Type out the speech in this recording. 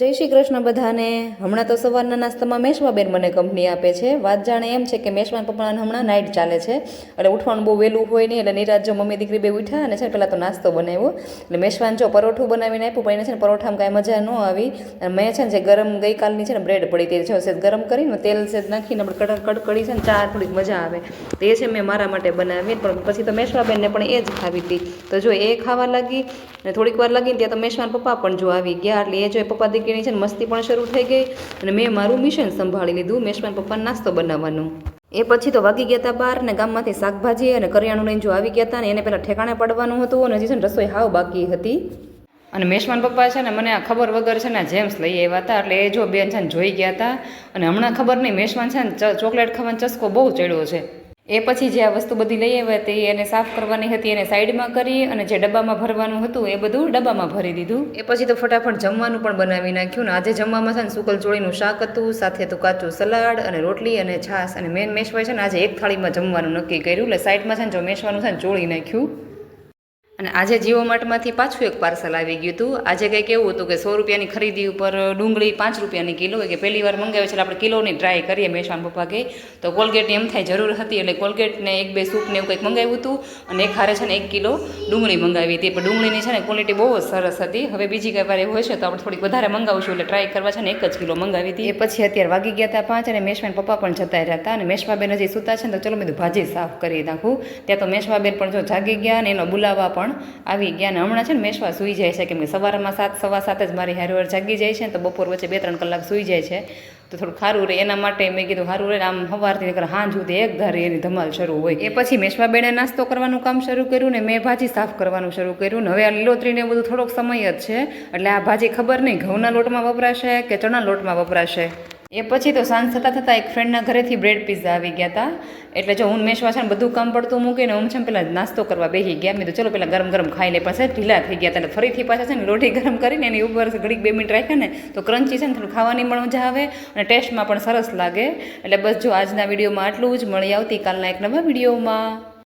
જય શ્રી કૃષ્ણ બધાને। હમણાં તો સવારના નાસ્તામાં મેશ્વાબેન મને કંપની આપે છે। વાત જાણે એમ છે કે મેશ્વાન પપ્પાને હમણાં નાઇટ ચાલે છે, એટલે ઉઠવાનું બહુ વહેલું હોય નહીં, એટલે નિરાજ જો મમ્મી દીકરી બે ઉઠ્યા અને છે ને પહેલાં તો નાસ્તો બનાવ્યો। એટલે મેશ્વાન જો પરોઠું બનાવીને આપ્યું, પણ એને છે ને પરોઠામાં કાંઈ મજા ન આવી, અને મેં છે ને જે ગરમ ગઈકાલની છે ને બ્રેડ પડી હતી, જો સેજ ગરમ કરીને તેલ સેજ નાખીને આપણે કડકડી છે ને ચા થોડીક મજા આવે, તો એ છે મેં મારા માટે બનાવી। પણ પછી તો મેશ્વાબેનને પણ એ જ ખાવી હતી, તો જો એ ખાવા લાગી અને થોડીક વાર લાગીને ત્યાં તો મેશ્વાન પપ્પા પણ જો આવી ગયા, એટલે એ જો પપ્પા દીકરીની છે ને મસ્તી પણ શરૂ થઈ ગઈ, અને મેં મારું મિશન સંભાળી લીધું મેશ્વાન પપ્પાને નાસ્તો બનાવવાનું। એ પછી તો વાગી ગયા હતા 12 ને ગામમાંથી શાકભાજી અને કરિયાણું લઈને જો આવી ગયા હતા, ને એને પહેલાં ઠેકાણે પાડવાનું હતું, અને હજી છે ને રસોઈ હાવ બાકી હતી। અને મેશ્વાન પપ્પા છે ને મને આ ખબર વગર છે ને જેમ્સ લઈ આવ્યા હતા, એટલે એ જો બેન છે ને જોઈ ગયા હતા, અને હમણાં ખબર નહીં મેશ્વાન છે ને ચોકલેટ ખાવાનો ચસ્કો બહુ ચડ્યો છે। એ પછી જે આ વસ્તુ બધી લઈ આવ્યા હતી એને સાફ કરવાની હતી, એને સાઈડમાં કરી અને જે ડબ્બામાં ભરવાનું હતું એ બધું ડબ્બામાં ભરી દીધું। એ પછી તો ફટાફટ જમવાનું પણ બનાવી નાખ્યું, ને આજે જમવામાં છે ને સુકલ ચોળીનું શાક હતું, સાથે તો કાચું સલાડ અને રોટલી અને છાશ, અને મેન મેશ્વાએ છે ને આજે એક થાળીમાં જમવાનું નક્કી કર્યું, એટલે સાઈડમાં છે ને જો મેશ્વાનું છે ને ચોળી નાખ્યું। અને આજે જીઓ માર્ટમાંથી પાછું એક પાર્સલ આવી ગયું હતું। આજે કંઈક એવું હતું કે 100 રૂપિયાની ખરીદી ઉપર ડુંગળી 5 રૂપિયાની કિલો, કે પહેલી વાર મંગાવે છે એટલે આપણે કિલોની ટ્રાય કરીએ મેશ્વાન પપ્પા કે, તો કોલગેટની એમ થાય જરૂર હતી, એટલે કોલગેટને 1-2 સૂપને એવું કંઈક મંગાવ્યું હતું, અને એક હારે છે ને 1 કિલો ડુંગળી મંગાવી હતી, પણ ડુંગળીની છે ને ક્વોલિટી બહુ જ સરસ હતી। હવે બીજી કઈ વાર એવું હોય છે તો આપણે થોડીક વધારે મંગાવશું, એટલે ટ્રાય કરવા છે ને 1 જ કિલો મંગાવી હતી। એ પછી અત્યારે વાગી ગયા હતા 5, અને મેશ્વાન પપ્પા પણ જતા રહ્યા હતા, અને મેશ્વાબેન હજી સૂતા છે ને તો ચલો મેં ભાજી સાફ કરી નાખું। ત્યાં તો મેશ્વાબેન પણ જો જાગી ગયા, અને એનો બોલાવા પણ આવી ગયા, ને હમણાં છે ને મેશ્વા સૂઈ જાય છે, કેમ કે સવારમાં 7 સવા 7 જ મારી હારવાર જાગી જાય છે, તો બપોર વચ્ચે 2-3 કલાક સૂઈ જાય છે, તો થોડું સારું રહે એના માટે મેં કીધું સારું રહે, આમ સવારથી સાંજ સુધી એક ધારી એની ધમાલ શરૂ હોય। એ પછી મેશ્વાબેને નાસ્તો કરવાનું કામ શરૂ કર્યું, ને મેં ભાજી સાફ કરવાનું શરૂ કર્યું, ને હવે આ લીલોતરીને બધું થોડોક સમય જ છે, એટલે આ ભાજી ખબર નહીં ઘઉંના લોટમાં વપરાશે કે ચણા લોટમાં વપરાશે। એ પછી તો સાંજ થતાં થતાં એક ફ્રેન્ડના ઘરેથી બ્રેડ પીઝા આવી ગયા હતા, એટલે જો હું મેશ્વા છે ને બધું કામ પડતું મૂકીને હું છે ને પહેલાં નાસ્તો કરવા બેસી ગયા। મેં તો ચલો પહેલાં ગરમ ગરમ ખાઈ લે, પાછા ઢીલા થઈ ગયા હતા, એટલે ફરીથી પાછા છે ને લોટી ગરમ કરીને એની ઉપર ઘડીક 2 મિનિટ રાખ્યા ને તો ક્રન્ચી છે ને થોડું ખાવાની પણ મજા આવે અને ટેસ્ટમાં પણ સરસ લાગે। એટલે બસ જો આજના વિડીયોમાં આટલું જ, મળી આવતીકાલના એક નવા વિડીયોમાં।